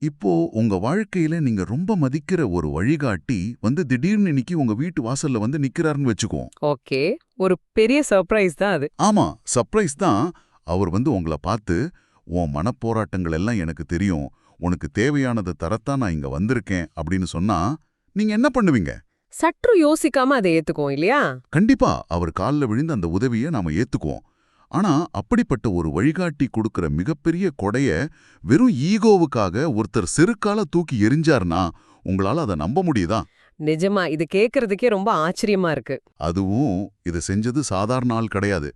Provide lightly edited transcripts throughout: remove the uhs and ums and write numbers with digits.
இப்போ உங்க வாழ்க்கையில நீங்க ரொம்ப மதிக்கிற ஒரு வழிகாட்டி திடீர்னு இன்னைக்கு உங்க வீட்டு வாசல்ல நிக்கிறாருன்னு வச்சுக்குவோம். ஓகே. ஒரு பெரிய சர்ப்ரைஸ் தான் அது. ஆமா, சர்ப்ரைஸ் தான். அவர் உங்கள பார்த்து, "உன் மனப்போராட்டங்கள் எல்லாம் எனக்கு தெரியும். உனக்கு தேவையானத தரத்தான் நான் இங்க வந்திருக்கேன்" அப்படின்னு சொன்னா, நீங்க என்ன பண்ணுவீங்க? சற்று யோசிக்காம அதை ஏத்துக்குவோம் இல்லையா? கண்டிப்பா அவர் கால்ல விழுந்து அந்த உதவிய நாம ஏத்துக்குவோம். ஆனா அப்படிப்பட்ட ஒரு வழிகாட்டி கொடுக்கிற மிகப்பெரிய கொடைய வெறும் ஈகோவுக்காக ஒருத்தர் செருக்கால தூக்கி எறிஞ்சார்னா உங்களால அதை நம்ப முடியுதா? நிஜமா இது கேக்குறதுக்கே ரொம்ப ஆச்சரியமா இருக்கு. அதுவும் இது செஞ்சது சாதாரண ஆள் கிடையாது.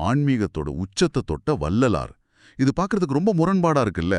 ஆன்மீகத்தோட உச்சத்தை தொட்ட வள்ளலார். இது பார்க்கறதுக்கு ரொம்ப முரண்பாடா இருக்குல்ல.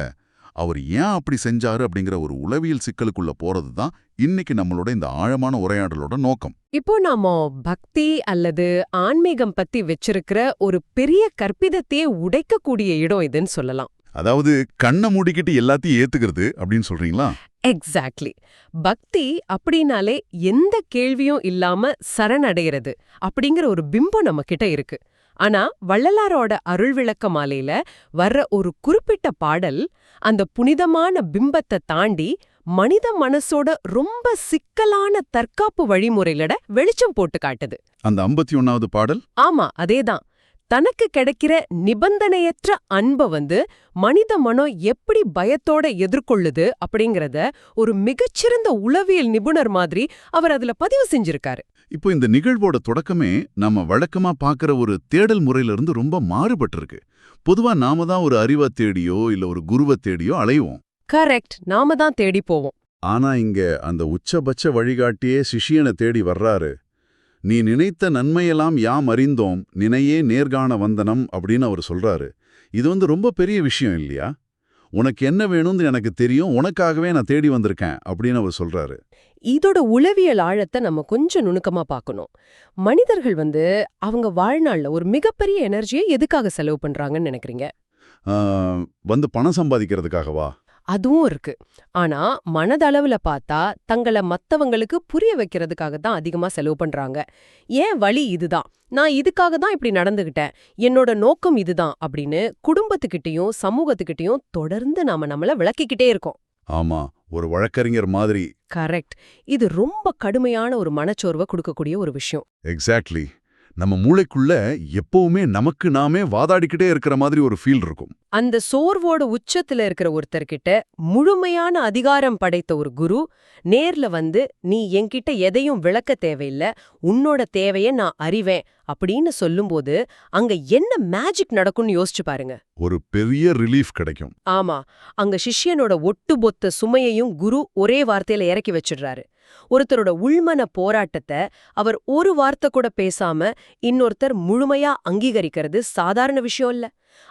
அவர் ஏன் அப்படி செஞ்சாரு அப்படிங்கிற ஒரு உளவியல் சிக்கலுக்குள்ள போறது தான் இன்னைக்கு நம்மளோட இந்த ஆழமான உரையாடலோட நோக்கம். இப்போ நாம பக்தி அல்லது ஆன்மீகம் பத்தி வச்சிருக்கிற ஒரு பெரிய கற்பிதத்தையே உடைக்கக்கூடிய இடம் இதுன்னு சொல்லலாம். அதாவது கண்ணை மூடிக்கிட்டு எல்லாத்தையும் ஏத்துக்கிறது அப்படின்னு சொல்றீங்களா? எக்ஸாக்ட்லி. பக்தி அப்படின்னாலே எந்த கேள்வியும் இல்லாம சரணடைகிறது அப்படிங்கிற ஒரு பிம்பம் நம்ம கிட்ட இருக்கு. ஆனா வள்ளலாரோட அருள் விளக்க மாலையில வர்ற ஒரு குறிப்பிட்ட பாடல் அந்த புனிதமான பிம்பத்தை தாண்டி மனித மனசோட ரொம்ப சிக்கலான தற்காப்பு வழிமுறைகளோட வெளிச்சம் போட்டு காட்டுது. அந்த 51வது பாடல்? ஆமா, அதேதான். தனக்கு கிடைக்கிற நிபந்தனையற்ற அன்ப மனித மனம் எப்படி பயத்தோட எதிர்கொள்ளுது அப்படிங்கறத ஒரு மிகச்சிறந்த உளவியல் நிபுணர் மாதிரி அவர் அதுல பதிவு செஞ்சிருக்காரு. இப்போ இந்த நிகழ்வோட தொடக்கமே நம்ம வழக்கமா பார்க்கிற ஒரு தேடல் முறையிலிருந்து ரொம்ப மாறுபட்டிருக்கு. பொதுவா நாம தான் ஒரு அறிவை தேடியோ இல்ல ஒரு குருவை தேடியோ அலைவோம். கரெக்ட், நாம தான் தேடி போவோம். ஆனா இங்க அந்த உச்சபட்ச வழிகாட்டியே சிஷியனை தேடி வர்றாரு. "நீ நினைத்த நன்மையெல்லாம் யாம் அறிந்தோம், நினையே நேர்காண வந்தனம்" அப்படின்னு அவர் சொல்றாரு. இது ரொம்ப பெரிய விஷயம் இல்லையா? "உனக்கு என்ன வேணும்னு எனக்கு தெரியும், உனக்காகவே நான் தேடி வந்திருக்கேன்" அப்படின்னு அவர் சொல்றாரு. இதோட உளவியல் ஆழத்தை நம்ம கொஞ்சம் நுணுக்கமா பார்க்கணும். மனிதர்கள் அவங்க வாழ்நாள்ல ஒரு மிகப்பெரிய எனர்ஜியை எதுக்காக செலவு பண்றாங்கன்னு நினைக்கிறீங்க? பணம் சம்பாதிக்கிறதுக்காகவா? அதுவும் இருக்கு. ஆனா மனதளவுல பார்த்தா தங்கள மத்தவங்களுக்கு புரிய வைக்கிறதுக்காக தான் அதிகமா செலவு பண்றாங்க. ஏன் வழி இதுதான், நான் இதுக்காக தான் இப்படி நடந்துகிட்டேன், என்னோட நோக்கம் இதுதான் அப்படின்னு குடும்பத்துக்கிட்டையும் சமூகத்துக்கிட்டையும் தொடர்ந்து நாம நம்மள விளக்கிக்கிட்டே இருக்கோம். ஆமா, ஒரு வழக்கறிஞர் மாதிரி. கரெக்ட். இது ரொம்ப கடுமையான ஒரு மனச்சோர்வை கொடுக்கக்கூடிய ஒரு விஷயம். எக்ஸாக்ட்லி. நம்ம மூளைக்குள்ள எப்பவுமே நமக்கு நாமே வாதாடிக்கிட்டே இருக்கிற மாதிரி ஒரு ஃபீல் இருக்கும். அந்த சோர்வோட உச்சத்துல இருக்கிற ஒருத்தர்கிட்ட முழுமையான அதிகாரம் படைத்த ஒரு குரு நேர்ல நீ என்கிட்ட எதையும் விளக்க தேவையில்ல, உன்னோட தேவைய நான் அறிவேன் அப்படின்னு சொல்லும்போது அங்க என்ன மேஜிக் நடக்கும்னு யோசிச்சு பாருங்க. ஒரு பெரிய ரிலீஃப் கிடைக்கும். ஆமா, அங்க சிஷ்யனோட ஒட்டுமொத்த சுமையையும் குரு ஒரே வார்த்தையில இறக்கி வச்சிடுறாரு. ஒருத்தரோட உள்மன போராட்டத்தை அவர் ஒரு வார்த்தை கூட பேசாம இன்னொருத்தர் முழுமையா அங்கீகரிக்கிறது சாதாரண விஷயம் இல்ல.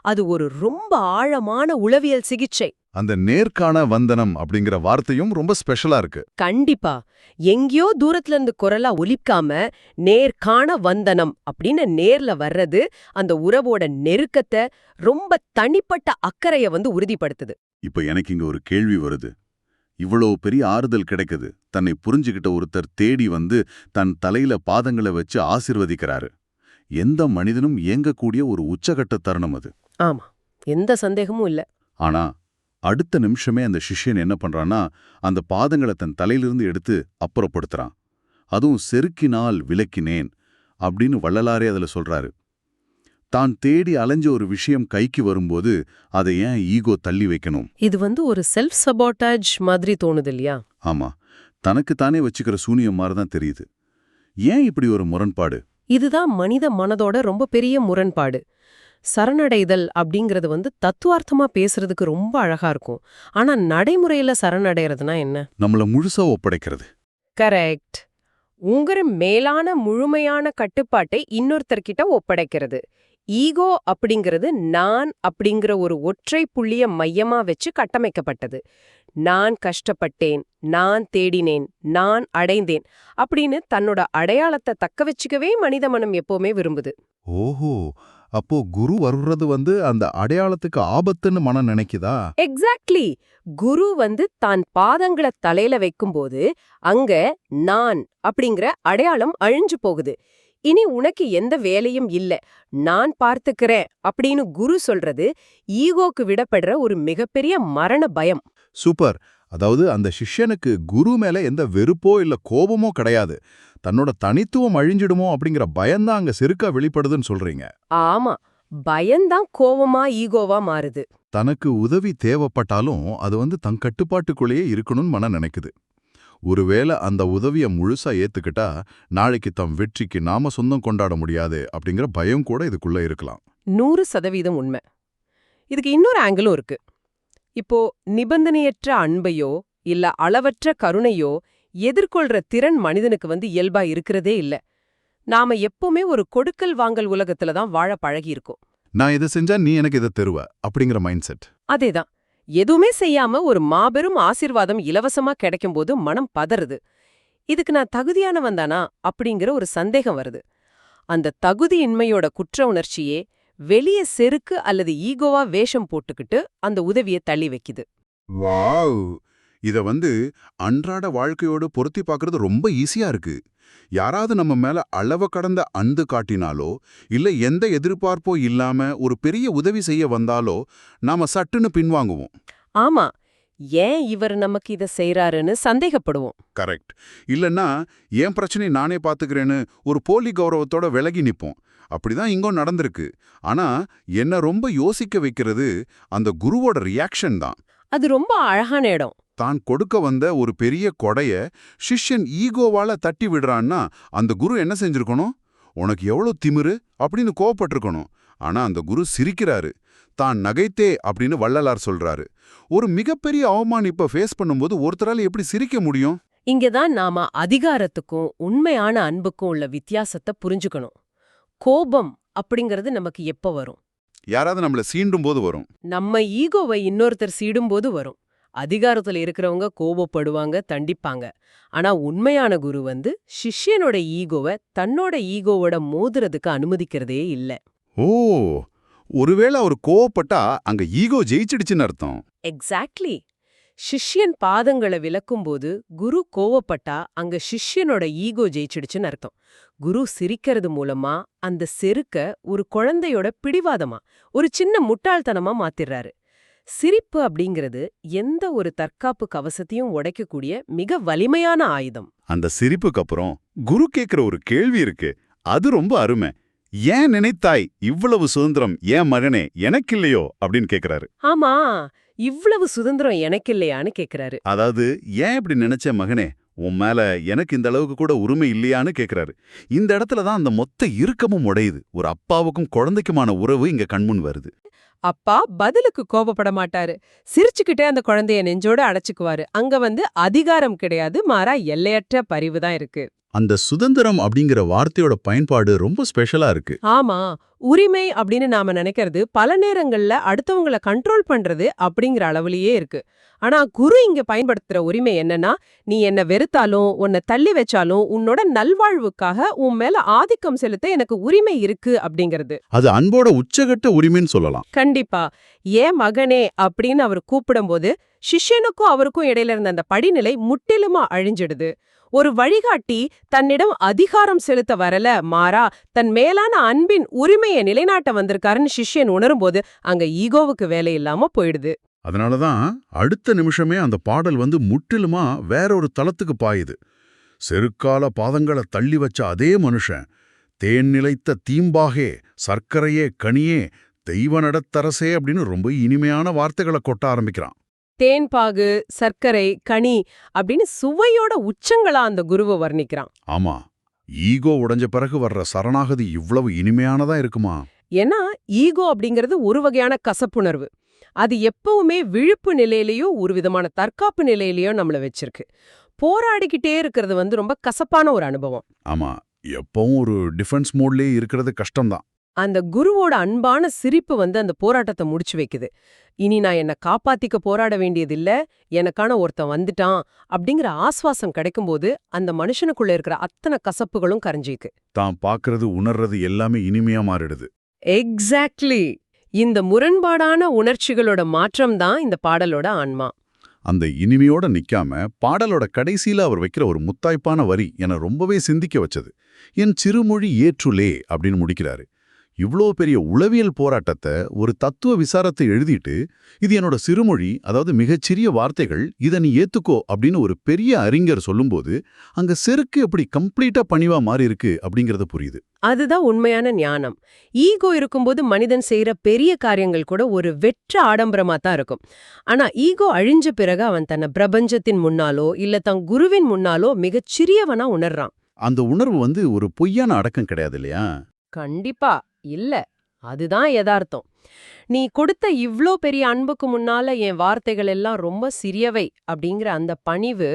அது ஒரு ரொம்ப ஆழமான உளவியல் சிகிச்சை. அந்த நேர்காண வந்தனம் அப்படிங்கிற வார்த்தையும் ரொம்ப ஸ்பெஷலா இருக்கு. கண்டிப்பா. எங்கேயோ தூரத்துல இருந்து குரலா ஒலிக்காம நேர்காண வந்தனம் அப்படின்னு நேர்ல வர்றது அந்த உறவோட நெருக்கத்தை, ரொம்ப தனிப்பட்ட அக்கறைய உறுதிப்படுத்துது. இப்ப எனக்கு இங்க ஒரு கேள்வி வருது. இவ்வளோ பெரிய ஆறுதல் கிடைக்குது, தன்னை புரிஞ்சுகிட்ட ஒருத்தர் தேடி தன் தலையில பாதங்களை வச்சு ஆசிர்வதிக்கிறாரு. எந்த மனிதனும் இயங்கக்கூடிய ஒரு உச்சகட்ட தருணம் அது. ஆமா, எந்த சந்தேகமும் இல்ல. ஆனா அடுத்த நிமிஷமே அந்த சிஷ்யன் என்ன பண்றான்னா, அந்த பாதங்களை தன் தலையிலிருந்து எடுத்து அப்புறப்படுத்துறான். அதுவும் "செருக்கினால் விலக்கினேன்" அப்படின்னு வள்ளலாரே அதுல சொல்றாரு. தான் தேடி அலைஞ்ச ஒரு விஷயம் கைக்கு வரும்போது அதை ஏன் ஈகோ தள்ளி வைக்கணும்? இது ஒரு செல்ஃப் சபோட்டாஜ் மாதிரி தோணுது இல்லையா? ஆமா, தனக்கு தானே வச்சுக்கிற சூனியம் மாதிரிதான் தெரியுது. ஏன் இப்படி ஒரு முரண்பாடு? இதுதான் மனித மனதோட ரொம்ப பெரிய முரண்பாடு. சரணடைதல் அப்படிங்கறது தத்துவார்த்தமா பேசுறதுக்கு ரொம்ப அழகா இருக்கும். ஆனா நடைமுறையில சரணடைறதுனா என்ன? நம்மள முழுசா ஒப்படைக்கிறது. கரெக்ட். உங்கிற மேலான முழுமையான கட்டுப்பாட்டை இன்னொருத்தர்கிட்ட ஒப்படைக்கிறது. ஈகோ அப்படிங்கிறது நான் அப்படிங்கிற ஒரு ஒற்றை புள்ளிய மையமா வச்சு கட்டமைக்கப்பட்டது. நான் கஷ்டப்பட்டேன், நான் தேடினேன், நான் அடைந்தேன் அப்படின்னு தன்னோட அடையாளத்தை தக்க வச்சுக்கவே மனித மனம் எப்பவுமே விரும்புது. ஓஹோ, அப்போ குரு வர்றது அந்த அடையாளத்துக்கு ஆபத்துன்னு மனம் நினைக்குதா? எக்ஸாக்ட்லி. குரு தான் பாதங்களை தலையில வைக்கும்போது அங்க நான் அப்படிங்கிற அடையாளம் அழிஞ்சு போகுது. இனி உனக்கு எந்த வேலையும் இல்ல, நான் பார்த்துக்கிறேன் அப்படின்னு குரு சொல்றது ஈகோக்கு விடப்படுற ஒரு மிகப்பெரிய மரண பயம். சூப்பர். அதாவது அந்த சிஷ்யனுக்கு குரு மேல எந்த வெறுப்போ இல்ல கோபமோ கிடையாது. தன்னோட தனித்துவம் அழிஞ்சிடுமோ அப்படிங்கிற பயம்தான் அங்க செருக்கா வெளிப்படுதுன்னு சொல்றீங்க. ஆமா, பயம்தான் கோவமா ஈகோவா மாறுது. தனக்கு உதவி தேவைப்பட்டாலும் அது தன் கட்டுப்பாட்டுக்குள்ளேயே இருக்கணும்னு மன நினைக்குது. ஒருவேளை அந்த உதவிய முழுசா ஏத்துக்கிட்டா நாளைக்கு தம் வெற்றிக்கு நாம சொந்தம் கொண்டாட முடியாது அப்படிங்கிற பயம் கூட இதுக்குள்ள இருக்கலாம். 100% உண்மை. இதுக்கு இன்னொரு ஆங்கிளும் இருக்கு. இப்போ நிபந்தனையற்ற அன்பையோ இல்ல அளவற்ற கருணையோ எதிர்கொள்ற திறன் மனிதனுக்கு இயல்பா இருக்கிறதே இல்ல. நாம எப்பவுமே ஒரு கொடுக்கல் வாங்கல் உலகத்துல தான் வாழ பழகி இருக்கோம். நான் இதை செஞ்சா நீ எனக்கு இதை தருவ அப்படிங்கிற மைண்ட் செட். அதேதான். எதுவுமே செய்யாம ஒரு மாபெரும் ஆசீர்வாதம் இலவசமா கிடைக்கும்போது மனம் பதறுது. இதுக்கு நான் தகுதியானவன் தானா அப்படிங்கிற ஒரு சந்தேகம் வருது. அந்த தகுதியின்மையோட குற்ற உணர்ச்சியே வெளிய செருக்கு அல்லது ஈகோவா வேஷம் போட்டுக்கிட்டு அந்த உதவியை தள்ளி வைக்குது. வாவ்! இத அன்றாட வாழ்க்கையோடு பொருத்தி பார்க்கறது ரொம்ப ஈஸியா இருக்கு. யாராவது நம்ம மேல அளவு கடந்த அன்பு காட்டினாலோ இல்ல எந்த எதிர்பார்ப்போ இல்லாம ஒரு பெரிய உதவி செய்ய வந்தாலோ நாம சட்டுன்னு பின்வாங்குவோம். ஆமா, ஏன் இவர் நமக்கு இத செய்றாருன்னு சந்தேகப்படுவோம். கரெக்ட். இல்லன்னா என் பிரச்சனை நானே பாத்துக்கிறேன்னு ஒரு போலி கௌரவத்தோட விலகி நிப்போம். அப்படிதான் இங்கும் நடந்திருக்கு. ஆனா என்ன ரொம்ப யோசிக்க வைக்கிறது அந்த குருவோட ரியாக்ஷன் தான். அது ரொம்ப அழகான இடம். தான் கொடுக்க வந்த ஒரு பெரிய கொடைய சிஷ்யன் ஈகோவால தட்டி விடுறான்னா அந்த குரு என்ன செஞ்சிருக்கணும்? உனக்கு எவ்வளவு திமிரு அப்படின்னு கோவப்பட்டிருக்கணும். ஆனா அந்த குரு சிரிக்கிறாரு. தான் நகைத்தே அப்படின்னு வள்ளலார் சொல்றாரு. ஒரு மிகப்பெரிய அவமானிப்பை ஃபேஸ் பண்ணும்போது ஒருத்தரால எப்படி சிரிக்க முடியும்? இங்கதான் நாம அதிகாரத்துக்கும் உண்மையான அன்புக்கும் உள்ள வித்தியாசத்தை புரிஞ்சுக்கணும். கோபம் அப்படிங்கிறது நமக்கு எப்ப வரும்? யாராவது நம்மள சீண்டும் போது வரும். நம்ம ஈகோவை இன்னொருத்தர் சீடும்போது வரும். அதிகாரத்துல இருக்கிறவங்க கோபப்படுவாங்க, தண்டிப்பாங்க. ஆனா உண்மையான குரு சிஷ்யனோட ஈகோவை தன்னோட ஈகோவோட மோதுறதுக்கு அனுமதிக்கிறதே இல்ல. ஓ, ஒருவேளை அவர் கோவப்பட்டா அங்க ஈகோ ஜெயிச்சிடுச்சுன்னு அர்த்தம். எக்ஸாக்ட்லி. சிஷ்யன் பாதங்களை விலக்கும்போது குரு கோவப்பட்டா அங்க சிஷ்யனோட ஈகோ ஜெயிச்சிடுச்சுன்னு அர்த்தம். குரு சிரிக்கிறது மூலமா அந்த செருக்க ஒரு குழந்தையோட பிடிவாதமா, ஒரு சின்ன முட்டாள்தனமா மாத்திடுறாரு. சிரிப்பு அப்படிங்கிறது எந்த ஒரு தற்காப்பு கவசத்தையும் உடைக்கக்கூடிய மிக வலிமையான ஆயுதம். அந்த சிரிப்புக்கு அப்புறம் குரு கேக்குற ஒரு கேள்வி இருக்கு. அது ரொம்ப அருமை. ஏன் நினைத்தாய் இவ்வளவு சுதந்திரம் ஏன் மகனே எனக்கில்லையோ அப்படின்னு கேக்குறாரு. ஆமா, இவ்வளவு சுதந்திரம் எனக்கு இல்லையான்னு கேக்குறாரு. அதாவது ஏன் இப்படி நினைச்ச மகனே, உன் மேல எனக்கு இந்த அளவுக்கு கூட உரிமை இல்லையான்னு கேக்குறாரு. இந்த இடத்துலதான் அந்த மொத்த இறுக்கமும் உடையுது. ஒரு அப்பாவுக்கும் குழந்தைக்குமான உறவு இங்க கண்முன் வருது. அப்பா பதிலுக்கு கோபப்பட மாட்டாரு. சிரிச்சுக்கிட்டே அந்த குழந்தைய நெஞ்சோட அடைச்சுக்குவாரு. அங்க அதிகாரம் கிடையாது, மாறா எல்லையற்ற பரிவு தான் இருக்கு. அந்த சுதந்திரம் அப்படிங்கிற வார்த்தையோட பயன்பாடு ரொம்ப ஸ்பெஷலா இருக்கு. ஆமா, உரிமை அப்படின்னு நாம நினைக்கிறது பல நேரங்கள்ல அடுத்தவங்கள கண்ட்ரோல் பண்றது அப்படிங்கிற அளவுலயே இருக்கு. ஆனா குரு இங்க பயன்படுத்துற உரிமை என்னன்னா, நீ என்ன வெறுத்தாலும் உன்னை தள்ளி வச்சாலும் உன்னோட நல்வாழ்வுக்காக உன் மேல ஆதிக்கம் செலுத்த எனக்கு உரிமை இருக்கு அப்படிங்கிறது. அது அன்போட உச்சகட்ட உரிமைன்னு சொல்லலாம். கண்டிப்பா. ஏன் மகனே அப்படின்னு அவர் கூப்பிடும்போது சிஷ்யனுக்கும் அவருக்கும் இடையில இருந்த அந்த படிநிலை முற்றிலுமா அழிஞ்சிடுது. ஒரு வழிகாட்டி தன்னிடம் அதிகாரம் செலுத்த வரல, மாறா தன் மேலான அன்பின் உரிமையை நிலைநாட்ட வந்திருக்காருன்னு சிஷ்யன் உணரும்போது அங்க ஈகோவுக்கு வேலை இல்லாம போயிடுது. அதனாலதான் அடுத்த நிமிஷமே அந்த பாடல் முற்றிலுமா வேற ஒரு தளத்துக்கு பாயுது. செருக்கால பாதங்களை தள்ளி வச்ச அதே மனுஷன் தேன் நிலைத்த தீம்பாகே சர்க்கரையே கனியே தெய்வ நடத்தரசே அப்படின்னு ரொம்ப இனிமையான வார்த்தைகளை கொட்ட ஆரம்பிக்கிறான். தேன்பாகு, சர்க்கரை, கனி அப்படின்னு சுவையோட உச்சங்களா அந்த குருவை வர்ணிக்கிறான். ஆமா, ஈகோ உடைஞ்ச பிறகு வர்ற சரணாகதி இவ்வளவு இனிமையானதா இருக்குமா? ஏன்னா ஈகோ அப்படிங்கிறது ஒரு வகையான கசப்புணர்வு. அது எப்பவுமே விழிப்பு நிலையிலயோ ஒரு விதமான தற்காப்பு நிலையிலயோ நம்மள வச்சிருக்கு. போராடிக்கிட்டே இருக்கிறது ரொம்ப கசப்பான ஒரு அனுபவம். ஆமா, எப்பவும் ஒரு டிஃபென்ஸ் மோட்லயே இருக்கிறது கஷ்டம்தான். அந்த குருவோட அன்பான சிரிப்பு அந்த போராட்டத்தை முடிச்சு வைக்குது. இனி நான் என்ன காப்பாத்திக்க போராட வேண்டியதில்ல, எனக்கான ஒருத்தன் வந்துட்டான் அப்படிங்கிற ஆஸ்வாசம் கிடைக்கும்போது அந்த மனுஷனுக்குள்ள இருக்கிற அத்தனை கசப்புகளும் கரைஞ்சிக்கு. தான் பாக்குறது உணர்றது எல்லாமே இனிமையா மாறிடுது. எக்ஸாக்ட்லி. இந்த முரண்பாடான உணர்ச்சிகளோட மாற்றம் தான் இந்த பாடலோட ஆன்மா. அந்த இனிமையோட நிக்காம பாடலோட கடைசியில அவர் வைக்கிற ஒரு முத்தாய்ப்பான வரி என ரொம்பவே சிந்திக்க வச்சது. என் சிறுமொழி ஏற்றுலே அப்படின்னு முடிக்கிறாரு. இவ்ளோ பெரிய உளவியல் போராட்டத்தை ஒரு தத்துவ விசாரத்தை எழுதிட்டு, இது என்னோட சிறுமொழி, அதாவது மிகச்சிறிய வார்த்தைகள், இதை நீ ஏத்துக்கோ அப்படின்னு ஒரு பெரிய அறிஞர் சொல்லும்போது அங்க செருக்கு எப்படி கம்ப்ளீட்டா பணிவா மாறி இருக்கு அப்படிங்கறது புரியுது. அதுதான் உண்மையான ஞானம். ஈகோ இருக்கும்போது மனிதன் செய்யற பெரிய காரியங்கள் கூட ஒரு வெற்ற ஆடம்பரமா தான் இருக்கும். ஆனா ஈகோ அழிஞ்ச பிறகு அவன் தன்னை பிரபஞ்சத்தின் முன்னாலோ இல்ல தன் குருவின் முன்னாலோ மிகச் சிறியவனா உணர்றான். அந்த உணர்வு ஒரு பொய்யான அடக்கம் கிடையாது இல்லையா? கண்டிப்பா இல்ல. அதுதான் யதார்த்தம். நீ கொடுத்த இவ்ளோ பெரிய அன்புக்கு முன்னால என் வார்த்தைகள் எல்லாம் ரொம்ப சிறியவை அப்படிங்கிற அந்த பணிவு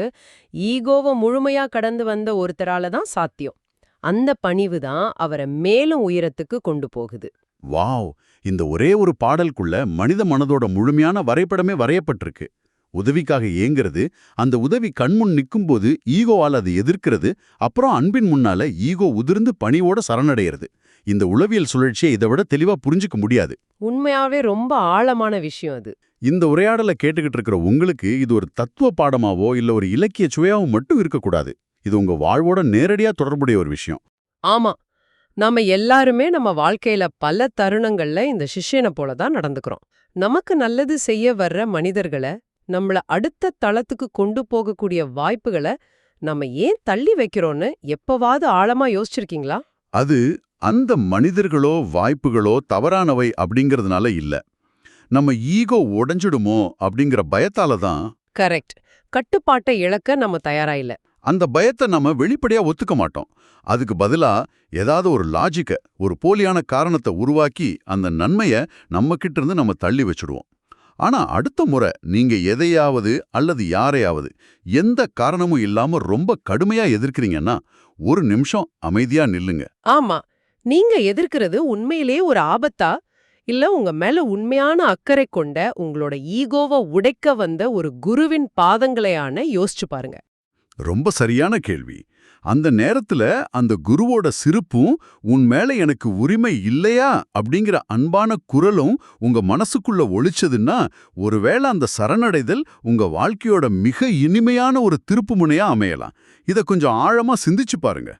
ஈகோவை முழுமையா கடந்து வந்த ஒருத்தரால தான் சாத்தியம். அந்த பணிவு தான் அவரை மேலும் உயரத்துக்கு கொண்டு போகுது. வாவ்! இந்த ஒரே ஒரு பாடலுக்குள்ள மனித மனதோட முழுமையான வரைபடமே வரையப்பட்டிருக்கு. உதவிக்காக ஏங்குறது, அந்த உதவி கண்முன் நிக்கும்போது ஈகோவால் அதை எதிர்க்கிறது, அப்புறம் அன்பின் முன்னால ஈகோ உதிர்ந்து பணிவோட சரணடைகிறது. இந்த உளவியல் சுழற்சியை இதை விட தெளிவா புரிஞ்சுக்க முடியாது. உண்மையாவே ரொம்ப ஆழமான விஷயம் அது. இந்த உரையாடலை கேட்டுக்கிட்டு இருக்கிற உங்களுக்கு இது ஒரு தத்துவ பாடமாவோ இல்ல ஒரு இலக்கிய சுவையாவோ மட்டும் இருக்கக்கூடாது. இது உங்க வாழ்வோட நேரடியா தொடர்புடைய ஒரு விஷயம். ஆமா, நாம எல்லாருமே நம்ம வாழ்க்கையில பல தருணங்கள்ல இந்த சிஷ்யனை போல தான் நடந்துக்கிறோம். நமக்கு நல்லது செய்ய வர்ற மனிதர்களை, நம்மள அடுத்த தளத்துக்கு கொண்டு போகக்கூடிய வாய்ப்புகளை நம்ம ஏன் தள்ளி வைக்கிறோன்னு எப்பவாவது ஆழமா யோசிச்சிருக்கீங்களா? அது அந்த மனிதர்களோ வாய்ப்புகளோ தவறானவை அப்படிங்கறதுனால இல்ல, நம்ம ஈகோ உடைஞ்சிடுமோ அப்படிங்கிற பயத்தால தான். கரெக்ட். கட்டுப்பாட்டை இழக்க நம்ம தயாரா இல்ல. அந்த பயத்தை நம்ம வெளிப்படையா ஒத்துக்க மாட்டோம். அதுக்கு பதிலா ஏதாவது ஒரு லாஜிக்க, ஒரு போலியான காரணத்தை உருவாக்கி அந்த நன்மையை நம்ம கிட்ட இருந்து நம்ம தள்ளி வச்சுடுவோம். ஆனா அடுத்த முறை நீங்க எதையாவது அல்லது யாரையாவது எந்த காரணமும் இல்லாம ரொம்ப கடுமையா எதிர்க்கிறீங்கன்னா, ஒரு நிமிஷம் அமைதியா நில்லுங்க. ஆமா, நீங்க எதிர்க்கிறது உண்மையிலே ஒரு ஆபத்தா, இல்ல உங்க மேல உண்மையான அக்கறை கொண்ட உங்களோட ஈகோவை உடைக்க வந்த ஒரு குருவின் பாதங்களையான யோசிச்சு பாருங்க. ரொம்ப சரியான கேள்வி. அந்த நேரத்துல அந்த குருவோட சிரிப்பும், உன் மேல எனக்கு உரிமை இல்லையா அப்படிங்கிற அன்பான குரலும் உங்க மனசுக்குள்ள ஒலிச்சதுன்னா, ஒருவேளை அந்த சரணடைதல் உங்க வாழ்க்கையோட மிக இனிமையான ஒரு திருப்புமுனையா அமையலாம். இத கொஞ்சம் ஆழமா சிந்திச்சு பாருங்க.